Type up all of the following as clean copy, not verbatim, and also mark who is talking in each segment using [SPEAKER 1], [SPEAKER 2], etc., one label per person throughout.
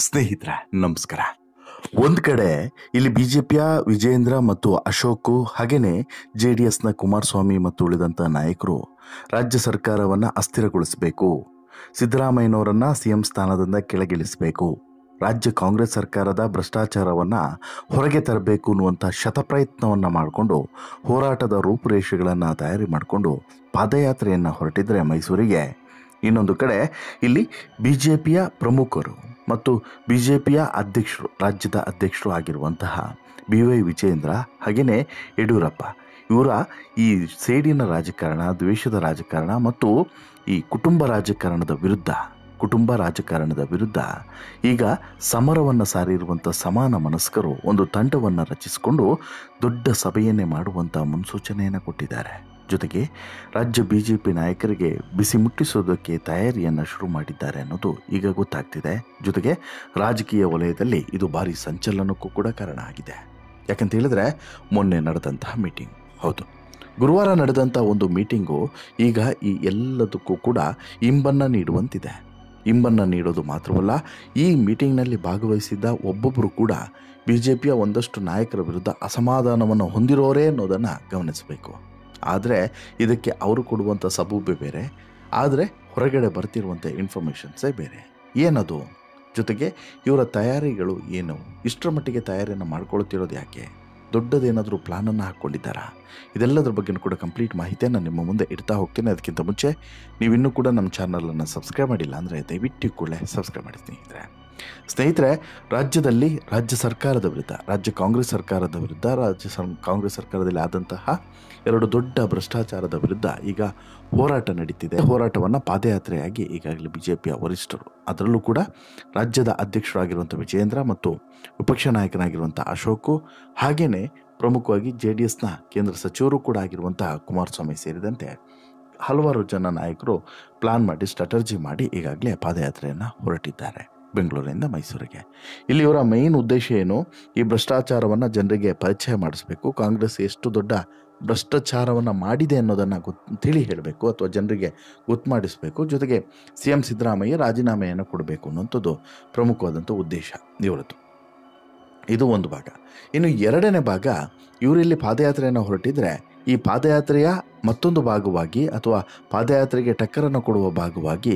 [SPEAKER 1] ಸ್ನೇಹಿತರೆ ನಮಸ್ಕಾರ. ಒಂದು ಕಡೆ ಇಲ್ಲಿ ಬಿಜೆಪಿಯ ವಿಜೇಂದ್ರ ಮತ್ತು ಅಶೋಕ್, ಹಾಗೇನೆ JDSನ ಕುಮಾರಸ್ವಾಮಿ ಮತ್ತು ಉಳಿದಂಥ ನಾಯಕರು ರಾಜ್ಯ ಸರ್ಕಾರವನ್ನು ಅಸ್ಥಿರಗೊಳಿಸಬೇಕು, ಸಿದ್ದರಾಮಯ್ಯನವರನ್ನ CM ಸ್ಥಾನದಿಂದ ಕೆಳಗಿಳಿಸಬೇಕು, ರಾಜ್ಯ ಕಾಂಗ್ರೆಸ್ ಸರ್ಕಾರದ ಭ್ರಷ್ಟಾಚಾರವನ್ನು ಹೊರಗೆ ತರಬೇಕು ಅನ್ನುವಂಥ ಶತಪ್ರಯತ್ನವನ್ನು ಮಾಡಿಕೊಂಡು ಹೋರಾಟದ ರೂಪುರೇಷೆಗಳನ್ನು ತಯಾರಿ ಮಾಡಿಕೊಂಡು ಪಾದಯಾತ್ರೆಯನ್ನು ಹೊರಟಿದ್ರೆ ಮೈಸೂರಿಗೆ. ಇನ್ನೊಂದು ಕಡೆ ಇಲ್ಲಿ ಬಿಜೆಪಿಯ ಪ್ರಮುಖರು ಮತ್ತು ಬಿಜೆಪಿಯ ಅಧ್ಯಕ್ಷರು, ರಾಜ್ಯದ ಅಧ್ಯಕ್ಷರು ಆಗಿರುವಂತಹ BY ವಿಜೇಂದ್ರ ಹಾಗೆಯೇ ಯಡಿಯೂರಪ್ಪ ಇವರ ಈ ಸೇಡಿನ ರಾಜಕಾರಣ, ದ್ವೇಷದ ರಾಜಕಾರಣ ಮತ್ತು ಈ ಕುಟುಂಬ ರಾಜಕಾರಣದ ವಿರುದ್ಧ ಈಗ ಸಮರವನ್ನು ಸಾರಿರುವಂಥ ಸಮಾನ ಮನಸ್ಕರು ಒಂದು ತಂಡವನ್ನು ರಚಿಸಿಕೊಂಡು ದೊಡ್ಡ ಸಭೆಯನ್ನೇ ಮಾಡುವಂಥ ಮುನ್ಸೂಚನೆಯನ್ನು ಕೊಟ್ಟಿದ್ದಾರೆ. ಜೊತೆಗೆ ರಾಜ್ಯ ಬಿಜೆಪಿ ನಾಯಕರಿಗೆ ಬಿಸಿ ಮುಟ್ಟಿಸೋದಕ್ಕೆ ತಯಾರಿಯನ್ನು ಶುರು ಮಾಡಿದ್ದಾರೆ ಅನ್ನೋದು ಈಗ ಗೊತ್ತಾಗ್ತಿದೆ. ಜೊತೆಗೆ ರಾಜಕೀಯ ವಲಯದಲ್ಲಿ ಇದು ಭಾರಿ ಸಂಚಲನಕ್ಕೂ ಕೂಡ ಕಾರಣ ಆಗಿದೆ. ಯಾಕಂತ ಹೇಳಿದ್ರೆ ಮೊನ್ನೆ ನಡೆದಂತಹ ಮೀಟಿಂಗ್, ಹೌದು ಗುರುವಾರ ನಡೆದಂಥ ಒಂದು ಮೀಟಿಂಗು ಈಗ ಈ ಎಲ್ಲದಕ್ಕೂ ಕೂಡ ಇಂಬನ್ನು ನೀಡುವಂತಿದೆ. ಇಂಬನ್ನು ನೀಡೋದು ಮಾತ್ರವಲ್ಲ, ಈ ಮೀಟಿಂಗ್ನಲ್ಲಿ ಭಾಗವಹಿಸಿದ್ದ ಒಬ್ಬೊಬ್ಬರು ಕೂಡ ಬಿಜೆಪಿಯ ಒಂದಷ್ಟು ನಾಯಕರ ವಿರುದ್ಧ ಅಸಮಾಧಾನವನ್ನು ಹೊಂದಿರೋರೇ ಅನ್ನೋದನ್ನು ಗಮನಿಸಬೇಕು. ಆದರೆ ಇದಕ್ಕೆ ಅವರು ಕೊಡುವಂಥ ಸಬೂಬೆ ಬೇರೆ, ಆದರೆ ಹೊರಗಡೆ ಬರ್ತಿರುವಂಥ ಇನ್ಫಾರ್ಮೇಷನ್ಸೇ ಬೇರೆ. ಏನದು? ಜೊತೆಗೆ ಇವರ ತಯಾರಿಗಳು ಏನು? ಇಷ್ಟರ ಮಟ್ಟಿಗೆ ತಯಾರಿಯನ್ನು ಮಾಡ್ಕೊಳ್ತಿರೋದು ಯಾಕೆ? ದೊಡ್ಡದೇನಾದರೂ ಪ್ಲಾನನ್ನು ಹಾಕ್ಕೊಂಡಿದ್ದಾರಾ? ಇದೆಲ್ಲದ್ರ ಬಗ್ಗೆ ಕೂಡ ಕಂಪ್ಲೀಟ್ ಮಾಹಿತಿಯನ್ನು ನಿಮ್ಮ ಮುಂದೆ ಇಡ್ತಾ ಹೋಗ್ತೀನಿ. ಅದಕ್ಕಿಂತ ಮುಂಚೆ ನೀವಿನ್ನೂ ಕೂಡ ನಮ್ಮ ಚಾನಲನ್ನು ಸಬ್ಸ್ಕ್ರೈಬ್ ಮಾಡಿಲ್ಲ ಅಂದರೆ ದಯವಿಟ್ಟು ಕೂಡ ಸಬ್ಸ್ಕ್ರೈಬ್ ಮಾಡಿ ಸ್ನೇಹಿತರೆ. ರಾಜ್ಯದಲ್ಲಿ ರಾಜ್ಯ ಕಾಂಗ್ರೆಸ್ ಸರ್ಕಾರದ ವಿರುದ್ಧ ಕಾಂಗ್ರೆಸ್ ಸರ್ಕಾರದಲ್ಲಿ ಆದಂತಹ ಎರಡು ದೊಡ್ಡ ಭ್ರಷ್ಟಾಚಾರದ ವಿರುದ್ಧ ಈಗ ಹೋರಾಟ ನಡೀತಿದೆ. ಹೋರಾಟವನ್ನು ಪಾದಯಾತ್ರೆಯಾಗಿ ಈಗಾಗಲೇ ಬಿಜೆಪಿಯ ವರಿಷ್ಠರು, ಅದರಲ್ಲೂ ಕೂಡ ರಾಜ್ಯದ ಅಧ್ಯಕ್ಷರಾಗಿರುವಂಥ ವಿಜೇಂದ್ರ ಮತ್ತು ವಿಪಕ್ಷ ನಾಯಕನಾಗಿರುವಂಥ ಅಶೋಕ್, ಹಾಗೆಯೇ ಪ್ರಮುಖವಾಗಿ JDSನ ಕೇಂದ್ರ ಸಚಿವರು ಕೂಡ ಆಗಿರುವಂತಹ ಕುಮಾರಸ್ವಾಮಿ ಸೇರಿದಂತೆ ಹಲವಾರು ಜನ ನಾಯಕರು ಪ್ಲಾನ್ ಮಾಡಿ ಸ್ಟ್ರಾಟರ್ಜಿ ಮಾಡಿ ಈಗಾಗಲೇ ಪಾದಯಾತ್ರೆಯನ್ನು ಹೊರಟಿದ್ದಾರೆ ಬೆಂಗಳೂರಿನಿಂದ ಮೈಸೂರಿಗೆ. ಇಲ್ಲಿ ಇವರ ಮೇನ್ ಉದ್ದೇಶ ಏನು? ಈ ಭ್ರಷ್ಟಾಚಾರವನ್ನು ಜನರಿಗೆ ಪರಿಚಯ ಮಾಡಿಸ್ಬೇಕು, ಕಾಂಗ್ರೆಸ್ ಎಷ್ಟು ದೊಡ್ಡ ಭ್ರಷ್ಟಾಚಾರವನ್ನು ಮಾಡಿದೆ ಅನ್ನೋದನ್ನು ತಿಳಿ ಹೇಳಬೇಕು ಅಥವಾ ಜನರಿಗೆ ಗೊತ್ತು ಮಾಡಿಸಬೇಕು. ಜೊತೆಗೆ CM ಸಿದ್ದರಾಮಯ್ಯ ರಾಜೀನಾಮೆಯನ್ನು ಕೊಡಬೇಕು ಅನ್ನೋಂಥದ್ದು ಪ್ರಮುಖವಾದಂಥ ಉದ್ದೇಶ ಇವರದ್ದು. ಇದು ಒಂದು ಭಾಗ. ಇನ್ನು ಎರಡನೇ ಭಾಗ, ಇವರಿಲ್ಲಿ ಪಾದಯಾತ್ರೆಯನ್ನು ಹೊರಟಿದ್ರೆ ಈ ಪಾದಯಾತ್ರೆಯ ಮತ್ತೊಂದು ಭಾಗವಾಗಿ ಅಥವಾ ಪಾದಯಾತ್ರೆಗೆ ಟಕ್ಕರನ್ನು ಕೊಡುವ ಭಾಗವಾಗಿ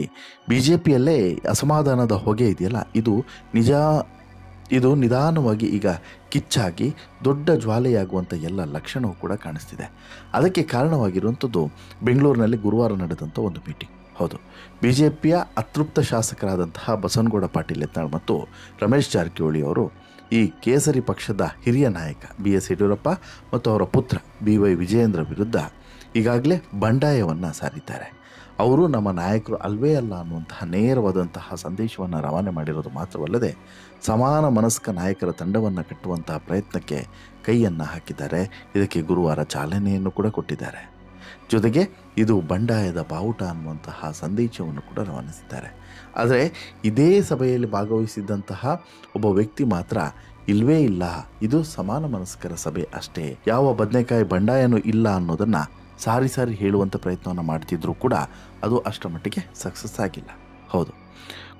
[SPEAKER 1] ಬಿಜೆಪಿಯಲ್ಲೇ ಅಸಮಾಧಾನದ ಹೊಗೆ ಇದೆಯಲ್ಲ, ಇದು ನಿಧಾನವಾಗಿ ಈಗ ಕಿಚ್ಚಾಗಿ ದೊಡ್ಡ ಜ್ವಾಲೆಯಾಗುವಂಥ ಎಲ್ಲ ಲಕ್ಷಣವೂ ಕೂಡ ಕಾಣಿಸ್ತಿದೆ. ಅದಕ್ಕೆ ಕಾರಣವಾಗಿರುವಂಥದ್ದು ಬೆಂಗಳೂರಿನಲ್ಲಿ ಗುರುವಾರ ನಡೆದಂಥ ಒಂದು ಮೀಟಿಂಗ್. ಹೌದು, ಬಿಜೆಪಿಯ ಅತೃಪ್ತ ಶಾಸಕರಾದಂತಹ ಬಸವನಗೌಡ ಪಾಟೀಲ್ ಯತ್ನಾಳ್ ಮತ್ತು ರಮೇಶ್ ಜಾರಕಿಹೊಳಿ ಅವರು ಈ ಕೇಸರಿ ಪಕ್ಷದ ಹಿರಿಯ ನಾಯಕ BS ಯಡಿಯೂರಪ್ಪ ಮತ್ತು ಅವರ ಪುತ್ರ BY ವಿಜೇಂದ್ರ ವಿರುದ್ಧ ಈಗಾಗಲೇ ಬಂಡಾಯವನ್ನು ಸಾರಿದ್ದಾರೆ. ಅವರು ನಮ್ಮ ನಾಯಕರು ಅಲ್ವೇ ಅಲ್ಲ ಅನ್ನುವಂತಹ ನೇರವಾದಂತಹ ಸಂದೇಶವನ್ನು ರವಾನೆ ಮಾಡಿರೋದು ಮಾತ್ರವಲ್ಲದೆ ಸಮಾನ ಮನಸ್ಕ ನಾಯಕರ ತಂಡವನ್ನು ಕಟ್ಟುವಂತಹ ಪ್ರಯತ್ನಕ್ಕೆ ಕೈಯನ್ನು ಹಾಕಿದ್ದಾರೆ. ಇದಕ್ಕೆ ಗುರುವಾರ ಚಾಲನೆಯನ್ನು ಕೂಡ ಕೊಟ್ಟಿದ್ದಾರೆ. ಜೊತೆಗೆ ಇದು ಬಂಡಾಯದ ಬಾವುಟ ಅನ್ನುವಂತಹ ಸಂದೇಶವನ್ನು ಕೂಡ ರವಾನಿಸಿದ್ದಾರೆ. ಆದರೆ ಇದೇ ಸಭೆಯಲ್ಲಿ ಭಾಗವಹಿಸಿದ್ದಂತಹ ಒಬ್ಬ ವ್ಯಕ್ತಿ ಮಾತ್ರ ಇಲ್ವೇ ಇಲ್ಲ, ಇದು ಸಮಾನ ಮನಸ್ಕರ ಸಭೆ ಅಷ್ಟೇ, ಯಾವ ಬದನೆಕಾಯಿ ಬಂಡಾಯನೂ ಇಲ್ಲ ಅನ್ನೋದನ್ನು ಸಾರಿ ಹೇಳುವಂಥ ಪ್ರಯತ್ನವನ್ನು ಮಾಡ್ತಿದ್ರು ಕೂಡ ಅದು ಅಷ್ಟರ ಮಟ್ಟಿಗೆ ಸಕ್ಸಸ್ ಆಗಿಲ್ಲ. ಹೌದು,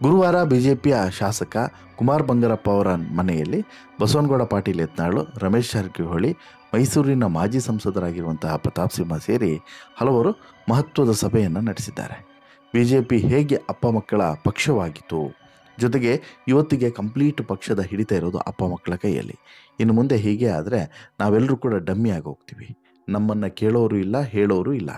[SPEAKER 1] ಗುರುವಾರ ಬಿಜೆಪಿಯ ಶಾಸಕ ಕುಮಾರ್ ಬಂಗಾರಪ್ಪ ಅವರ ಮನೆಯಲ್ಲಿ ಬಸವನಗೌಡ ಪಾಟೀಲ್ ಯತ್ನಾಳ್, ರಮೇಶ್ ಜಾರಕಿಹೊಳಿ, ಮೈಸೂರಿನ ಮಾಜಿ ಸಂಸದರಾಗಿರುವಂತಹ ಪ್ರತಾಪ್ ಸಿಂಹ ಸೇರಿ ಹಲವರು ಮಹತ್ವದ ಸಭೆಯನ್ನು ನಡೆಸಿದ್ದಾರೆ. ಬಿಜೆಪಿ ಹೇಗೆ ಅಪ್ಪ ಮಕ್ಕಳ ಪಕ್ಷವಾಗಿತ್ತು, ಜೊತೆಗೆ ಇವತ್ತಿಗೆ ಕಂಪ್ಲೀಟ್ ಪಕ್ಷದ ಹಿಡಿತ ಇರೋದು ಅಪ್ಪ ಮಕ್ಕಳ ಕೈಯಲ್ಲಿ. ಇನ್ನು ಮುಂದೆ ಹೀಗೆ ಆದರೆ ನಾವೆಲ್ಲರೂ ಕೂಡ ಡಮ್ಮಿ ಆಗಿ ಹೋಗ್ತೀವಿ, ನಮ್ಮನ್ನು ಕೇಳೋರು ಇಲ್ಲ, ಹೇಳೋರು ಇಲ್ಲ.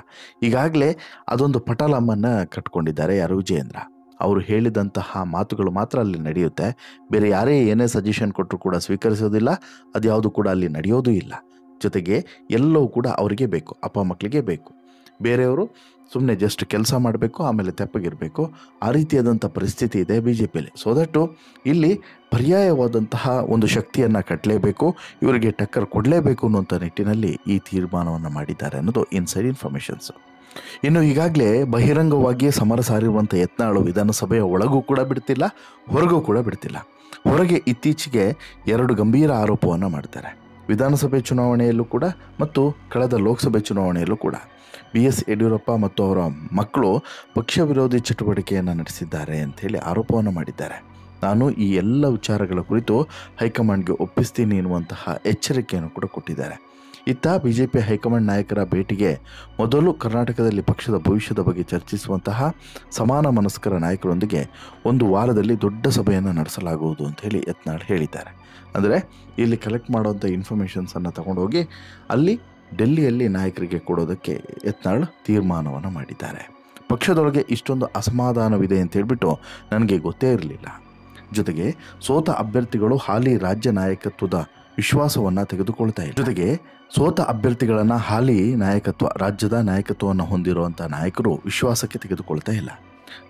[SPEAKER 1] ಈಗಾಗಲೇ ಅದೊಂದು ಪಟಾಲಮ್ಮನ್ನು ಕಟ್ಕೊಂಡಿದ್ದಾರೆ ಯಾರು? ವಿಜೇಂದ್ರ. ಅವರು ಹೇಳಿದಂತಹ ಮಾತುಗಳು ಮಾತ್ರ ಅಲ್ಲಿ ನಡೆಯುತ್ತೆ, ಬೇರೆ ಯಾರೇ ಏನೇ ಸಜೆಷನ್ ಕೊಟ್ಟರು ಕೂಡ ಸ್ವೀಕರಿಸೋದಿಲ್ಲ, ಅದ್ಯಾವುದು ಕೂಡ ಅಲ್ಲಿ ನಡೆಯೋದು ಇಲ್ಲ. ಜೊತೆಗೆ ಎಲ್ಲವೂ ಕೂಡ ಅವರಿಗೆ ಬೇಕು, ಅಪ್ಪ ಮಕ್ಕಳಿಗೆ ಬೇಕು. ಬೇರೆಯವರು ಸುಮ್ಮನೆ ಜಸ್ಟ್ ಕೆಲಸ ಮಾಡಬೇಕು, ಆಮೇಲೆ ತೆಪ್ಪಗಿರಬೇಕು. ಆ ರೀತಿಯಾದಂಥ ಪರಿಸ್ಥಿತಿ ಇದೆ ಬಿಜೆಪಿಯಲ್ಲಿ. ಸೊ ದಟ್ಟು ಇಲ್ಲಿ ಪರ್ಯಾಯವಾದಂತಹ ಒಂದು ಶಕ್ತಿಯನ್ನು ಕಟ್ಟಲೇಬೇಕು, ಇವರಿಗೆ ಟಕ್ಕರ್ ಕೊಡಲೇಬೇಕು ಅನ್ನುವಂಥ ನಿಟ್ಟಿನಲ್ಲಿ ಈ ತೀರ್ಮಾನವನ್ನು ಮಾಡಿದ್ದಾರೆ ಅನ್ನೋದು ಇನ್ಸೈಡ್ ಇನ್ಫಾರ್ಮೇಷನ್ಸು. ಇನ್ನು ಈಗಾಗಲೇ ಬಹಿರಂಗವಾಗಿ ಸಮರ ಸಾರಿರುವಂಥ ಯತ್ನಾಳು ವಿಧಾನಸಭೆಯ ಒಳಗೂ ಕೂಡ ಬಿಡ್ತಿಲ್ಲ, ಹೊರಗೂ ಕೂಡ ಬಿಡ್ತಿಲ್ಲ. ಹೊರಗೆ ಇತ್ತೀಚೆಗೆ ಎರಡು ಗಂಭೀರ ಆರೋಪವನ್ನು ಮಾಡ್ತಾರೆ. ವಿಧಾನಸಭೆ ಚುನಾವಣೆಯಲ್ಲೂ ಕೂಡ ಮತ್ತು ಕಳೆದ ಲೋಕಸಭೆ ಚುನಾವಣೆಯಲ್ಲೂ ಕೂಡ BS ಯಡಿಯೂರಪ್ಪ ಮತ್ತು ಅವರ ಮಕ್ಕಳು ಪಕ್ಷ ವಿರೋಧಿ ಚಟುವಟಿಕೆಯನ್ನು ನಡೆಸಿದ್ದಾರೆ ಅಂಥೇಳಿ ಆರೋಪವನ್ನು ಮಾಡಿದ್ದಾರೆ. ನಾನು ಈ ಎಲ್ಲ ವಿಚಾರಗಳ ಕುರಿತು ಹೈಕಮಾಂಡ್ಗೆ ಒಪ್ಪಿಸ್ತೀನಿ ಎನ್ನುವಂತಹ ಎಚ್ಚರಿಕೆಯನ್ನು ಕೂಡ ಕೊಟ್ಟಿದ್ದಾರೆ. ಇತ್ತ ಬಿಜೆಪಿ ಹೈಕಮಾಂಡ್ ನಾಯಕರ ಭೇಟಿಗೆ ಮೊದಲು ಕರ್ನಾಟಕದಲ್ಲಿ ಪಕ್ಷದ ಭವಿಷ್ಯದ ಬಗ್ಗೆ ಚರ್ಚಿಸುವಂತಹ ಸಮಾನ ಮನಸ್ಕರ ನಾಯಕರೊಂದಿಗೆ ಒಂದು ವಾರದಲ್ಲಿ ದೊಡ್ಡ ಸಭೆಯನ್ನು ನಡೆಸಲಾಗುವುದು ಅಂತ ಹೇಳಿ ಯತ್ನಾಳ್ ಹೇಳಿದ್ದಾರೆ. ಅಂದರೆ ಇಲ್ಲಿ ಕಲೆಕ್ಟ್ ಮಾಡುವಂಥ ಇನ್ಫಾರ್ಮೇಷನ್ಸನ್ನು ತಗೊಂಡೋಗಿ ಅಲ್ಲಿ ಡೆಲ್ಲಿಯಲ್ಲಿ ನಾಯಕರಿಗೆ ಕೊಡೋದಕ್ಕೆ ಯತ್ನಾಳ್ ತೀರ್ಮಾನವನ್ನು ಮಾಡಿದ್ದಾರೆ. ಪಕ್ಷದೊಳಗೆ ಇಷ್ಟೊಂದು ಅಸಮಾಧಾನವಿದೆ ಅಂತ ಹೇಳ್ಬಿಟ್ಟು ನನಗೆ ಗೊತ್ತೇ ಇರಲಿಲ್ಲ. ಜೊತೆಗೆ ಸೋತ ಅಭ್ಯರ್ಥಿಗಳು ಹಾಲಿ ರಾಜ್ಯ ನಾಯಕತ್ವದ ವಿಶ್ವಾಸವನ್ನು ತೆಗೆದುಕೊಳ್ತಾ ಇಲ್ಲ. ಜೊತೆಗೆ ಸೋತ ಅಭ್ಯರ್ಥಿಗಳನ್ನು ಹಾಲಿ ರಾಜ್ಯದ ನಾಯಕತ್ವವನ್ನು ಹೊಂದಿರುವಂಥ ನಾಯಕರು ವಿಶ್ವಾಸಕ್ಕೆ ತೆಗೆದುಕೊಳ್ತಾ ಇಲ್ಲ.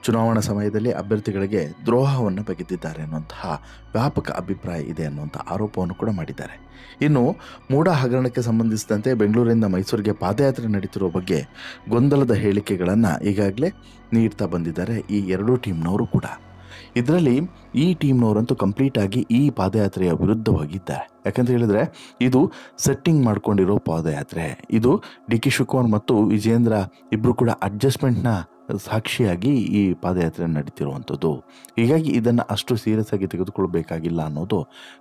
[SPEAKER 1] ಚುನಾವಣಾ ಸಮಯದಲ್ಲಿ ಅಭ್ಯರ್ಥಿಗಳಿಗೆ ದ್ರೋಹವನ್ನು ಬಗೆದಿದ್ದಾರೆ ಅನ್ನುವಂತಹ ವ್ಯಾಪಕ ಅಭಿಪ್ರಾಯ ಇದೆ ಅನ್ನುವಂಥ ಆರೋಪವನ್ನು ಕೂಡ ಮಾಡಿದ್ದಾರೆ. ಇನ್ನು ಮೂಡಾ ಹಗರಣಕ್ಕೆ ಸಂಬಂಧಿಸಿದಂತೆ ಬೆಂಗಳೂರಿನಿಂದ ಮೈಸೂರಿಗೆ ಪಾದಯಾತ್ರೆ ನಡೀತಿರುವ ಬಗ್ಗೆ ಗೊಂದಲದ ಹೇಳಿಕೆಗಳನ್ನು ಈಗಾಗಲೇ ನೀಡ್ತಾ ಬಂದಿದ್ದಾರೆ ಈ ಎರಡೂ ಟೀಮ್ನವರು ಕೂಡ. ಇದರಲ್ಲಿ ಈ ಟೀಮ್ನವರಂತೂ ಕಂಪ್ಲೀಟಾಗಿ ಈ ಪಾದಯಾತ್ರೆಯ ವಿರುದ್ಧವಾಗಿದ್ದಾರೆ. ಯಾಕಂತ ಹೇಳಿದರೆ ಇದು ಸೆಟ್ಟಿಂಗ್ ಮಾಡ್ಕೊಂಡಿರೋ ಪಾದಯಾತ್ರೆ. ಇದು ಡಿ ಕೆ ಶಿವಕುಮಾರ್ ಮತ್ತು ವಿಜೇಂದ್ರ ಇಬ್ಬರು ಕೂಡ ಅಡ್ಜಸ್ಟ್ಮೆಂಟ್ನ ಸಾಕ್ಷಿಯಾಗಿ ಈ ಪಾದಯಾತ್ರೆ ನಡೀತಿರುವಂಥದ್ದು. ಹೀಗಾಗಿ ಇದನ್ನು ಅಷ್ಟು ಸೀರಿಯಸ್ ಆಗಿ ತೆಗೆದುಕೊಳ್ಬೇಕಾಗಿಲ್ಲ ಅನ್ನೋದು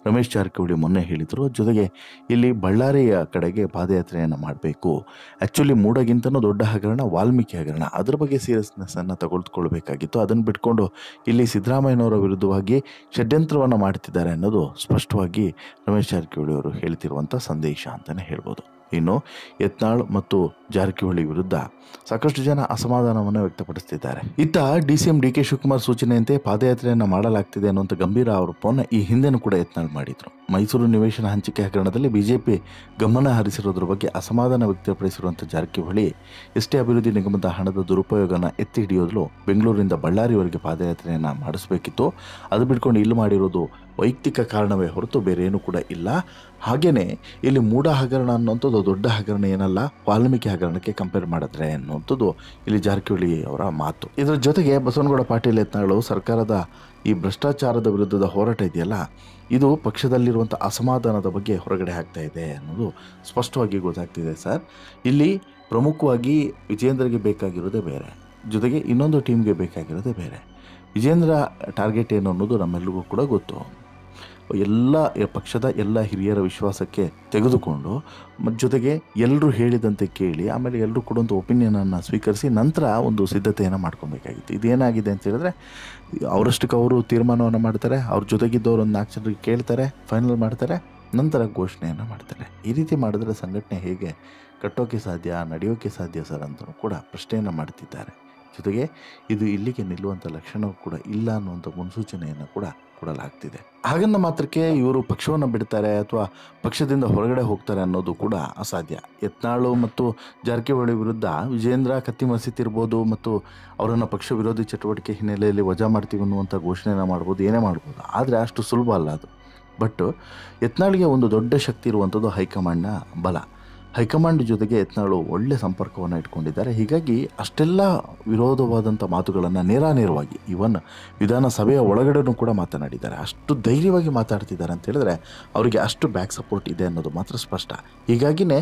[SPEAKER 1] ರಮೇಶ್ ಜಾರಕಿಹೊಳಿ ಮೊನ್ನೆ ಹೇಳಿದರು. ಜೊತೆಗೆ ಇಲ್ಲಿ ಬಳ್ಳಾರಿಯ ಕಡೆಗೆ ಪಾದಯಾತ್ರೆಯನ್ನು ಮಾಡಬೇಕು. ಆ್ಯಕ್ಚುಲಿ ಮೂಡಗಿಂತನೂ ದೊಡ್ಡ ಹಗರಣ ವಾಲ್ಮೀಕಿ ಹಗರಣ, ಅದ್ರ ಬಗ್ಗೆ ಸೀರಿಯಸ್ನೆಸ್ಸನ್ನು ತೆಗೆದುಕೊಳ್ಬೇಕಾಗಿತ್ತು. ಅದನ್ನು ಬಿಟ್ಕೊಂಡು ಇಲ್ಲಿ ಸಿದ್ದರಾಮಯ್ಯನವರ ವಿರುದ್ಧವಾಗಿ ಷಡ್ಯಂತ್ರವನ್ನು ಮಾಡ್ತಿದ್ದಾರೆ ಅನ್ನೋದು ಸ್ಪಷ್ಟವಾಗಿ ರಮೇಶ್ ಜಾರಕಿಹೊಳಿ ಅವರು ಹೇಳ್ತಿರುವಂಥ ಸಂದೇಶ ಅಂತಲೇ ಹೇಳ್ಬೋದು. ಇನ್ನು ಯತ್ನಾಳ್ ಮತ್ತು ಜಾರಕಿಹೊಳಿ ವಿರುದ್ಧ ಸಾಕಷ್ಟು ಜನ ಅಸಮಾಧಾನವನ್ನು ವ್ಯಕ್ತಪಡಿಸುತ್ತಿದ್ದಾರೆ. ಇತ್ತ DCM ಡಿ ಕೆ ಶಿವಕುಮಾರ್ ಸೂಚನೆಯಂತೆ ಪಾದಯಾತ್ರೆಯನ್ನು ಮಾಡಲಾಗ್ತಿದೆ ಅನ್ನುವಂಥ ಗಂಭೀರ ಆರೋಪವನ್ನು ಈ ಹಿಂದೆನೂ ಕೂಡ ಯತ್ನಾಳ್ ಮಾಡಿದರು. ಮೈಸೂರು ನಿವೇಶನ ಹಂಚಿಕೆ ಹಗರಣದಲ್ಲಿ ಬಿಜೆಪಿ ಗಮನ ಹರಿಸಿರೋದ್ರ ಬಗ್ಗೆ ಅಸಮಾಧಾನ ವ್ಯಕ್ತಪಡಿಸಿರುವಂಥ ಜಾರಕಿಹೊಳಿ ಎಸ್ಟಿ ಅಭಿವೃದ್ಧಿ ನಿಗಮದ ಹಣದ ದುರುಪಯೋಗನ ಎತ್ತಿ ಹಿಡಿಯೋದಲು ಬೆಂಗಳೂರಿನಿಂದ ಬಳ್ಳಾರಿವರೆಗೆ ಪಾದಯಾತ್ರೆಯನ್ನು ಮಾಡಿಸಬೇಕಿತ್ತು. ಅದು ಬಿಟ್ಕೊಂಡು ಇಲ್ಲಿ ಮಾಡಿರೋದು ವೈಯಕ್ತಿಕ ಕಾರಣವೇ ಹೊರತು ಬೇರೆ ಏನೂ ಕೂಡ ಇಲ್ಲ. ಹಾಗೆಯೇ ಇಲ್ಲಿ ಮೂಡಾ ಹಗರಣ ಅನ್ನುವಂಥದ್ದು ದೊಡ್ಡ ಹಗರಣ ಏನಲ್ಲ, ವಾಲ್ಮೀಕಿ ಹಗರಣಕ್ಕೆ ಕಂಪೇರ್ ಮಾಡಿದ್ರೆ ಅನ್ನುವಂಥದ್ದು ಇಲ್ಲಿ ಜಾರಕಿಹೊಳಿ ಅವರ ಮಾತು. ಇದರ ಜೊತೆಗೆ ಬಸವನಗೌಡ ಪಾಟೀಲ್ ಯತ್ನಾಳ್ ಸರ್ಕಾರದ ಈ ಭ್ರಷ್ಟಾಚಾರದ ವಿರುದ್ಧದ ಹೋರಾಟ ಇದೆಯಲ್ಲ, ಇದು ಪಕ್ಷದಲ್ಲಿರುವಂಥ ಅಸಮಾಧಾನದ ಬಗ್ಗೆ ಹೊರಗಡೆ ಆಗ್ತಾ ಇದೆ ಅನ್ನೋದು ಸ್ಪಷ್ಟವಾಗಿ ಗೊತ್ತಾಗ್ತಿದೆ ಸರ್. ಇಲ್ಲಿ ಪ್ರಮುಖವಾಗಿ ವಿಜೇಂದ್ರಗೆ ಬೇಕಾಗಿರೋದೇ ಬೇರೆ, ಜೊತೆಗೆ ಇನ್ನೊಂದು ಟೀಮ್ಗೆ ಬೇಕಾಗಿರೋದೇ ಬೇರೆ. ವಿಜೇಂದ್ರ ಟಾರ್ಗೆಟ್ ಏನು ಅನ್ನೋದು ನಮ್ಮೆಲ್ಲರಿಗೂ ಕೂಡ ಗೊತ್ತು. ಎಲ್ಲ ಪಕ್ಷದ ಎಲ್ಲ ಹಿರಿಯರ ವಿಶ್ವಾಸಕ್ಕೆ ತೆಗೆದುಕೊಂಡು ಜೊತೆಗೆ ಎಲ್ಲರೂ ಹೇಳಿದಂತೆ ಕೇಳಿ ಆಮೇಲೆ ಎಲ್ಲರೂ ಕೊಡುವಂಥ ಒಪಿನಿಯನನ್ನು ಸ್ವೀಕರಿಸಿ ನಂತರ ಒಂದು ಸಿದ್ಧತೆಯನ್ನು ಮಾಡ್ಕೊಬೇಕಾಗಿತ್ತು. ಇದೇನಾಗಿದೆ ಅಂತ ಹೇಳಿದ್ರೆ ಅವರಷ್ಟಕ್ಕೆ ಅವರು ತೀರ್ಮಾನವನ್ನು ಮಾಡ್ತಾರೆ, ಅವ್ರ ಜೊತೆಗಿದ್ದವರು ಒಂದು 4 ಜನರಿಗೆ ಕೇಳ್ತಾರೆ, ಫೈನಲ್ ಮಾಡ್ತಾರೆ, ನಂತರ ಘೋಷಣೆಯನ್ನು ಮಾಡ್ತಾರೆ. ಈ ರೀತಿ ಮಾಡಿದ್ರೆ ಸಂಘಟನೆ ಹೇಗೆ ಕಟ್ಟೋಕ್ಕೆ ಸಾಧ್ಯ, ನಡೆಯೋಕ್ಕೆ ಸಾಧ್ಯ ಸರ್ ಅಂತಲೂ ಕೂಡ ಪ್ರಶ್ನೆಯನ್ನು ಮಾಡ್ತಿದ್ದಾರೆ. ಜೊತೆಗೆ ಇದು ಇಲ್ಲಿಗೆ ನಿಲ್ಲುವಂಥ ಲಕ್ಷಣವೂ ಕೂಡ ಇಲ್ಲ ಅನ್ನುವಂಥ ಮುನ್ಸೂಚನೆಯನ್ನು ಕೂಡ ಕೊಡಲಾಗ್ತಿದೆ. ಹಾಗಂದ ಮಾತ್ರಕ್ಕೆ ಇವರು ಪಕ್ಷವನ್ನು ಬಿಡ್ತಾರೆ ಅಥವಾ ಪಕ್ಷದಿಂದ ಹೊರಗಡೆ ಹೋಗ್ತಾರೆ ಅನ್ನೋದು ಕೂಡ ಅಸಾಧ್ಯ. ಯತ್ನಾಳ್ ಮತ್ತು ಜಾರಕಿಹೊಳಿ ವಿರುದ್ಧ ವಿಜೇಂದ್ರ ಕತ್ತಿ ಮಸೀತಿರ್ಬೋದು ಮತ್ತು ಅವರನ್ನು ಪಕ್ಷ ವಿರೋಧಿ ಚಟುವಟಿಕೆ ಹಿನ್ನೆಲೆಯಲ್ಲಿ ವಜಾ ಮಾಡ್ತೀವಿ ಅನ್ನುವಂಥ ಘೋಷಣೆಯನ್ನು ಮಾಡ್ಬೋದು, ಏನೇ ಮಾಡ್ಬೋದು. ಆದರೆ ಅಷ್ಟು ಸುಲಭ ಅಲ್ಲ ಅದು. ಬಟ್ ಯತ್ನಾಳ್ಗೆ ಒಂದು ದೊಡ್ಡ ಶಕ್ತಿ ಇರುವಂಥದ್ದು ಹೈಕಮಾಂಡ್ನ ಬಲ. ಹೈಕಮಾಂಡ್ ಜೊತೆಗೆ ಯತ್ನಾಳ್ ಒಳ್ಳೆ ಸಂಪರ್ಕವನ್ನು ಇಟ್ಕೊಂಡಿದ್ದಾರೆ. ಹೀಗಾಗಿ ಅಷ್ಟೆಲ್ಲ ವಿರೋಧವಾದಂಥ ಮಾತುಗಳನ್ನು ನೇರಾನೇರವಾಗಿ ಈವನ್ ವಿಧಾನಸಭೆಯ ಒಳಗಡೆನೂ ಕೂಡ ಮಾತನಾಡಿದ್ದಾರೆ. ಅಷ್ಟು ಧೈರ್ಯವಾಗಿ ಮಾತಾಡ್ತಿದ್ದಾರೆ ಅಂತ ಹೇಳಿದ್ರೆ ಅವರಿಗೆ ಅಷ್ಟು ಬ್ಯಾಕ್ ಸಪೋರ್ಟ್ ಇದೆ ಅನ್ನೋದು ಮಾತ್ರ ಸ್ಪಷ್ಟ. ಹೀಗಾಗಿಯೇ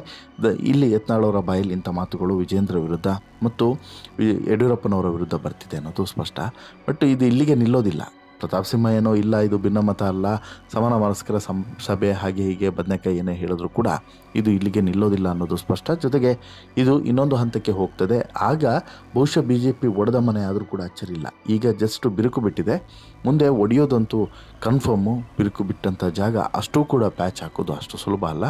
[SPEAKER 1] ಇಲ್ಲಿ ಯತ್ನಾಳ್ ಅವರ ಬಾಯಲ್ಲಿ ಇಂಥ ಮಾತುಗಳು ವಿಜೇಂದ್ರ ವಿರುದ್ಧ ಮತ್ತು ಯಡಿಯೂರಪ್ಪನವರ ವಿರುದ್ಧ ಬರ್ತಿದೆ ಅನ್ನೋದು ಸ್ಪಷ್ಟ. ಬಟ್ ಇದು ಇಲ್ಲಿಗೆ ನಿಲ್ಲೋದಿಲ್ಲ. ಪ್ರತಾಪ್ ಸಿಂಹ ಏನೋ ಇಲ್ಲ ಇದು ಭಿನ್ನಮತ ಅಲ್ಲ, ಸಮಾನ ಮನಸ್ಕರ ಸಭೆ ಹಾಗೆ ಹೀಗೆ ಬದನೆಕಾಯಿ ಏನೇ ಹೇಳಿದ್ರು ಕೂಡ ಇದು ಇಲ್ಲಿಗೆ ನಿಲ್ಲೋದಿಲ್ಲ ಅನ್ನೋದು ಸ್ಪಷ್ಟ. ಜೊತೆಗೆ ಇದು ಇನ್ನೊಂದು ಹಂತಕ್ಕೆ ಹೋಗ್ತದೆ. ಆಗ ಬಹುಶಃ BJP ಒಡೆದ ಮನೆ ಆದರೂ ಕೂಡ ಅಚ್ಚರಿಲ್ಲ. ಈಗ ಜಸ್ಟ್ ಬಿರುಕು ಬಿಟ್ಟಿದೆ, ಮುಂದೆ ಒಡೆಯೋದಂತೂ ಕನ್ಫರ್ಮು. ಬಿರುಕು ಬಿಟ್ಟಂಥ ಜಾಗ ಅಷ್ಟೂ ಕೂಡ ಪ್ಯಾಚ್ ಹಾಕೋದು ಅಷ್ಟು ಸುಲಭ ಅಲ್ಲ.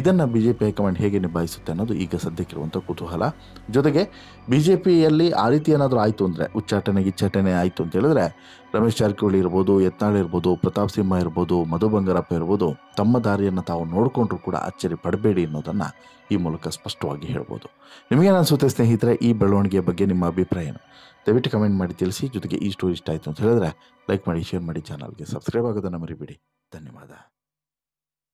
[SPEAKER 1] ಇದನ್ನು BJP ಹೈಕಮಾಂಡ್ ಹೇಗೆ ನಿಭಾಯಿಸುತ್ತೆ ಅನ್ನೋದು ಈಗ ಸದ್ಯಕ್ಕಿರುವಂಥ ಕುತೂಹಲ. ಜೊತೆಗೆ BJPಯಲ್ಲಿ ಆ ರೀತಿ ಏನಾದರೂ ಆಯಿತು ಅಂದರೆ ಗಿಚ್ಚಾಟನೆ ಆಯಿತು ಅಂತ ಹೇಳಿದ್ರೆ ರಮೇಶ್ ಜಾರಕಿಹೊಳಿ ಇರ್ಬೋದು, ಯತ್ನಾಳ್ ಇರ್ಬೋದು, ಪ್ರತಾಪ್ ಸಿಂಹ ಇರ್ಬೋದು, ಮಧು ಬಂಗಾರಪ್ಪ ಇರ್ಬೋದು, ತಮ್ಮ ದಾರಿಯನ್ನು ತಾವು ನೋಡಿಕೊಂಡ್ರು ಕೂಡ ಅಚ್ಚರಿ ಪಡಬೇಡಿ ಅನ್ನೋದನ್ನು ಈ ಮೂಲಕ ಸ್ಪಷ್ಟವಾಗಿ ಹೇಳ್ಬೋದು. ನಿಮಗೇನು ಅನಿಸುತ್ತೆ ಸ್ನೇಹಿತರೆ ಈ ಬೆಳವಣಿಗೆಯ ಬಗ್ಗೆ ನಿಮ್ಮ ಅಭಿಪ್ರಾಯ ದಯವಿಟ್ಟು ಕಮೆಂಟ್ ಮಾಡಿ ತಿಳಿಸಿ. ಜೊತೆಗೆ ಈ ಸ್ಟೋರಿ ಇಷ್ಟ ಆಯಿತು ಅಂತ ಹೇಳಿದ್ರೆ ಲೈಕ್ ಮಾಡಿ, ಶೇರ್ ಮಾಡಿ, ಚಾನಲ್ಗೆ ಸಬ್ಸ್ಕ್ರೈಬ್ ಆಗೋದನ್ನು ಮರಿಬೇಡಿ. ಧನ್ಯವಾದ.